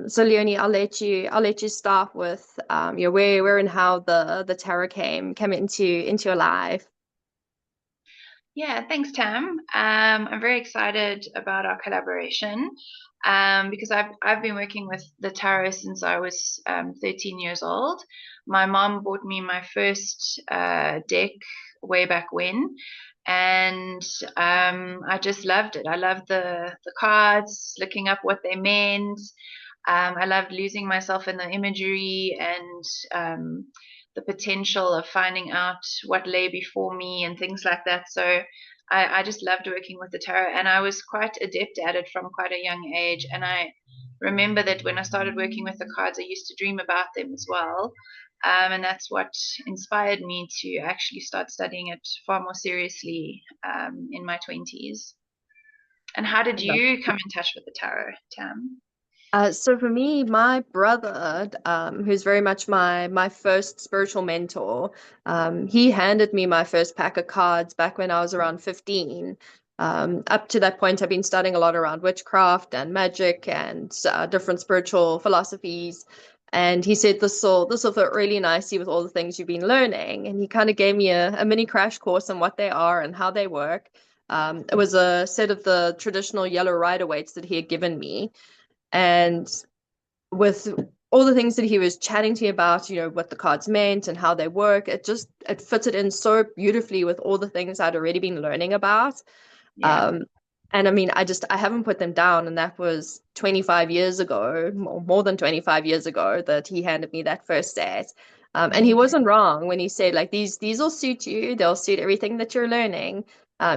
So Leonie, I'll let you start with where and how the tarot came into your life. Yeah, thanks, Tam. I'm very excited about our collaboration because I've been working with the tarot since I was 13 years old. My mom bought me my first deck way back when, and I just loved it. I loved the cards, looking up what they meant. I loved losing myself in the imagery and the potential of finding out what lay before me and things like that. So I just loved working with the tarot, and I was quite adept at it from quite a young age. And I remember that when I started working with the cards, I used to dream about them as well. And that's what inspired me to actually start studying it far more seriously in my 20s. And how did you come in touch with the tarot, Tam? So for me, my brother, who's very much my first spiritual mentor, he handed me my first pack of cards back when I was around 15. Up to that point, I've been studying a lot around witchcraft and magic and different spiritual philosophies. And he said this will fit really nicely with all the things you've been learning. And he kind of gave me a mini crash course on what they are and how they work. It was a set of the traditional yellow Rider-Waite's that he had given me. And with all the things that he was chatting to me about, what the cards meant and how they work, it fitted in so beautifully with all the things I'd already been learning about. Yeah. Um, and I mean, I haven't put them down, and that was 25 years ago, more than 25 years ago, that he handed me that first set. And he Amazing. wasn't wrong when he said, like, these will suit you, they'll suit everything that you're learning.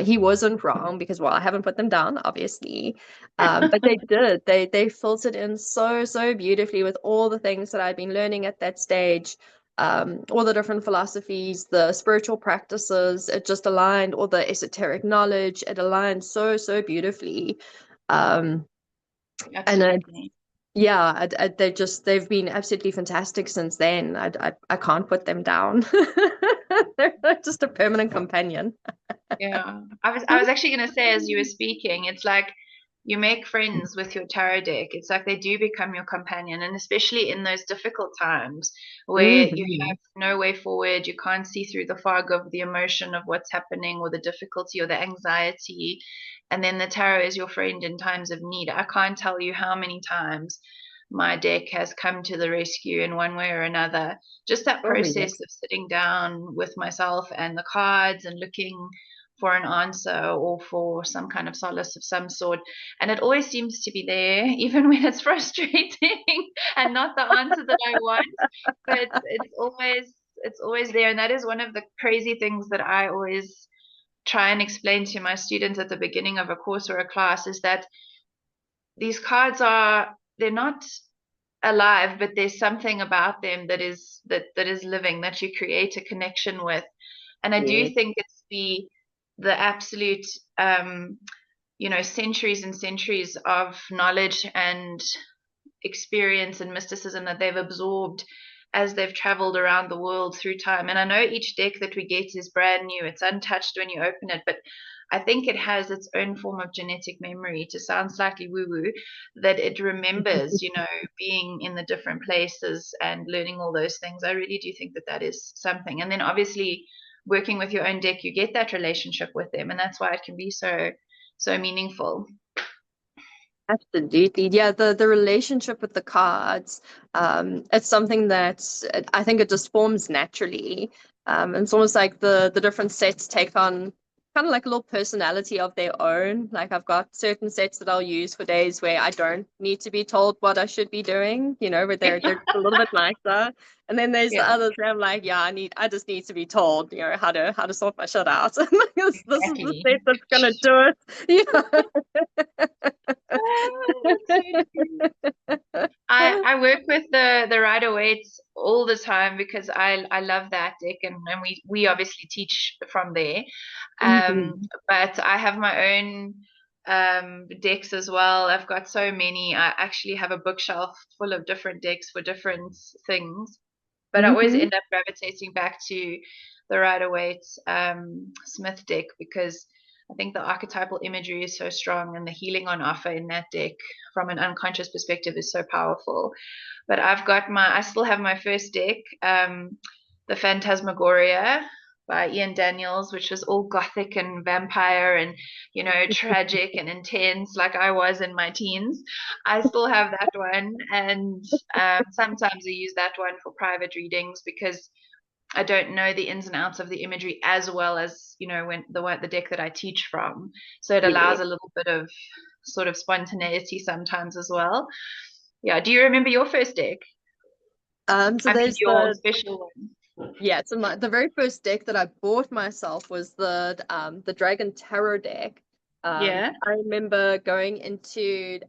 He wasn't wrong because, well, I haven't put them down, obviously. But they did. They filtered in so beautifully with all the things that I'd been learning at that stage, all the different philosophies, the spiritual practices. It just aligned all the esoteric knowledge. It aligned so beautifully. Um, and Absolutely. yeah, they've been absolutely fantastic since then. I can't put them down. They're just a permanent companion. Yeah. I was actually going to say as you were speaking, it's like you make friends with your tarot deck. It's like they do become your companion, and especially in those difficult times where you Hmm. have no way forward, you can't see through the fog of the emotion of what's happening or the difficulty or the anxiety. And then the tarot is your friend in times of need. I can't tell you how many times my deck has come to the rescue in one way or another. Just that Oh yeah. process of sitting down with myself and the cards and looking for an answer or for some kind of solace of some sort. And it always seems to be there, even when it's frustrating and not the answer that I want. But it's always there. And that is one of the crazy things that I always try and explain to my students at the beginning of a course or a class is that these cards they're not alive, but there's something about them that is living, that you create a connection with. And I do Yeah. think it's the absolute centuries and centuries of knowledge and experience and mysticism that they've absorbed as they've traveled around the world through time. And I know each deck that we get is brand new, it's untouched when you open it, but I think it has its own form of genetic memory, to sound slightly woo woo, that it remembers, being in the different places and learning all those things. I really do think that that is something. And then obviously, working with your own deck, you get that relationship with them. And that's why it can be so meaningful. Absolutely. Yeah, the relationship with the cards, it's something that I think it just forms naturally. It's almost like the different sets take on kind of like a little personality of their own. Like I've got certain sets that I'll use for days where I don't need to be told what I should be doing, where they're a little bit nicer. And then there's the Yeah, others where I'm like, yeah, I just need to be told, how to sort my shit out. This is the exactly. set that's gonna do it. Oh, that's so true. I work with the Rider Waite's all the time because I love that deck, and we obviously teach from there. Mhm. But I have my own decks as well. I've got so many. I actually have a bookshelf full of different decks for different things. But I always Mhm. end up gravitating back to the Rider Waite Smith deck because I think the archetypal imagery is so strong, and the healing on offer in that deck from an unconscious perspective is so powerful. But I still have my first deck, the Phantasmagoria by Ian Daniels, which was all gothic and vampire and, tragic and intense, like I was in my teens. I still have that one, and sometimes I use that one for private readings because I don't know the ins and outs of the imagery as well as, when the deck that I teach from. So it Yeah. allows a little bit of sort of spontaneity sometimes as well. Yeah. Do you remember your first deck? So I mean, there's your the special one. Yeah, so the very first deck that I bought myself was the Dragon Tarot deck. Yeah. I remember going into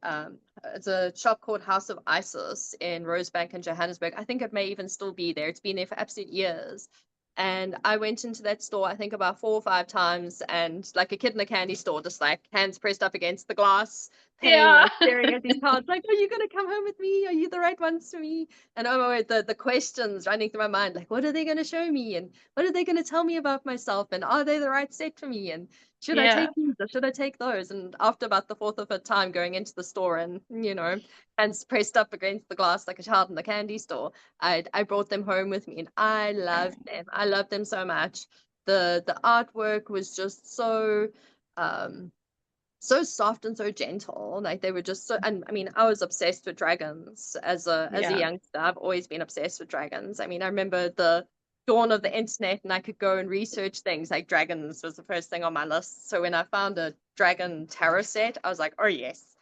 it's a shop called House of Isis in Rosebank in Johannesburg. I think it may even still be there. It's been there for absolute years. And I went into that store, I think about 4 or 5 times, and like a kid in a candy store, just like hands pressed up against the glass pane, Yeah. like staring at these cards, like, are you gonna come home with me? Are you the right ones for me? And oh, the questions running through my mind, like, what are they going to show me? And what are they going to tell me about myself? And are they the right set for me? And should I Yeah. take these or should I take those? And after about the fourth or fifth time going into the store and, hands pressed up against the glass like a child in the candy store, I brought them home with me and I loved them. I loved them so much. The artwork was just so soft and so gentle. Like they were just so, and I mean, I was obsessed with dragons as a Yeah. youngster. I've always been obsessed with dragons. I mean, I remember the dawn of the internet and I could go and research things like dragons was the first thing on my list. So when I found a dragon tarot set, I was like, oh yes,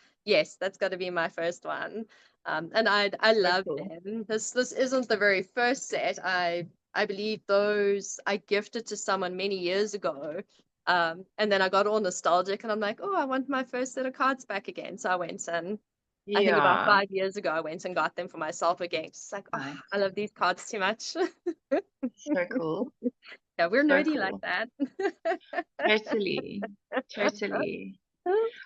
that's got to be my first one. And I So loved cool. them. This isn't the very first set. I believe those I gifted to someone many years ago. And then I got all nostalgic and I'm like, oh, I want my first set of cards back again. So I went and I think about Yeah. 5 years ago, I went and got them for myself again. Just like, oh, Nice. I love these cards too much. So cool. Yeah, we're So nerdy like cool. that. Totally. Totally.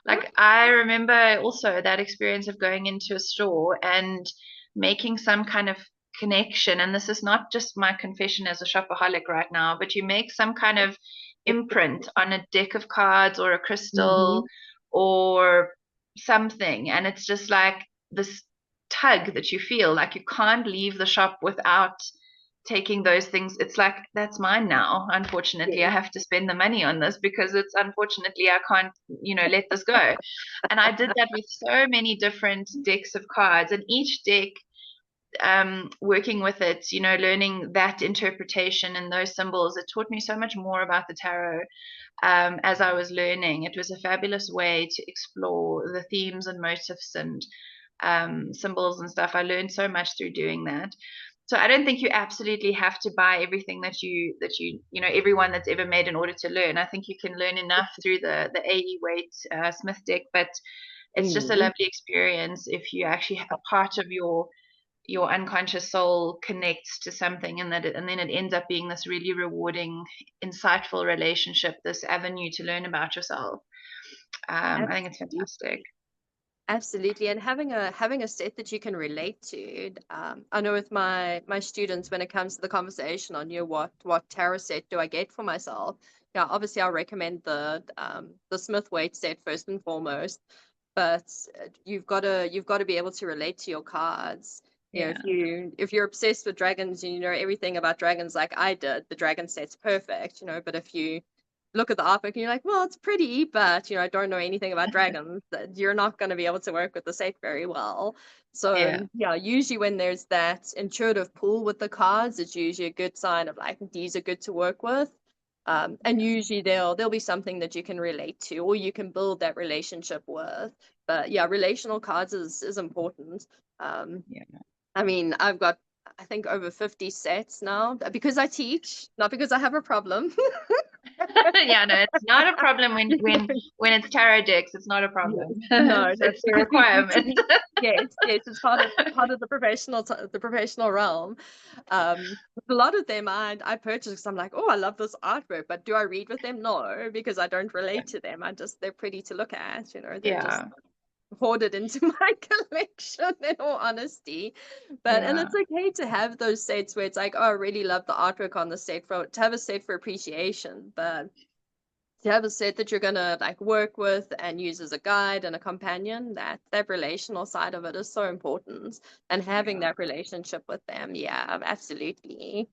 Like I remember also that experience of going into a store and making some kind of connection. And this is not just my confession as a shopaholic right now, but you make some kind of imprint on a deck of cards or a Hmm. crystal or something. And it's just like this tug that you feel like you can't leave the shop without taking those things. It's like that's mine now. Unfortunately, I Yes. have to spend the money on this because it's unfortunately I can't, let this go. And I did that with so many different decks of cards, and each deck, working with it, learning that interpretation and those symbols, it taught me so much more about the tarot. As I was learning, it was a fabulous way to explore the themes and motifs and symbols and stuff. I learned so much through doing that. So I don't think you absolutely have to buy everything that everyone that's ever made in order to learn. I think you can learn enough through the AE Waite Smith deck, but it's just a Mm. lovely experience if you actually a part of your unconscious soul connects to something, and then it ends up being this really rewarding, insightful relationship, this avenue to learn about yourself. I think it's Absolutely. fantastic. Absolutely, and having a set that you can relate to. I know with my students, when it comes to the conversation on what tarot set do I get for myself, yeah, obviously I'll recommend the Smith Waite set first and foremost, but you've got to be able to relate to your cards. Yeah. If you're obsessed with dragons and you know everything about dragons like I did, the dragon set's perfect, but if you look at the artwork and you're like, well, it's pretty, but I don't know anything about dragons, that you're not going to be able to work with the set very well. So Yeah. yeah, usually when there's that intuitive pull with the cards, it's usually a good sign of like these are good to work with. And usually there'll be something that you can relate to or you can build that relationship with. But yeah, relational cards is important. Um, Yeah. I mean, I've got I think over 50 sets now because I teach, not because I have a problem. Yeah, no, it's not a problem when it's tarot decks. It's not a Yes. problem. No, It's a because we requirement. yes, it's part of the professional realm. A lot of them I purchase because I'm like, oh, I love this artwork, but do I read with them? No, because I don't relate to them. They're pretty to look at, they're just Yeah, hoarded into my collection in all honesty. And yeah, it's okay to have those sets where it's like, oh, I really love the artwork on the set to have a set for appreciation, but to have a set that you're gonna like work with and use as a guide and a companion, that relational side of it is so important. And having Yeah. that relationship with them, yeah, absolutely.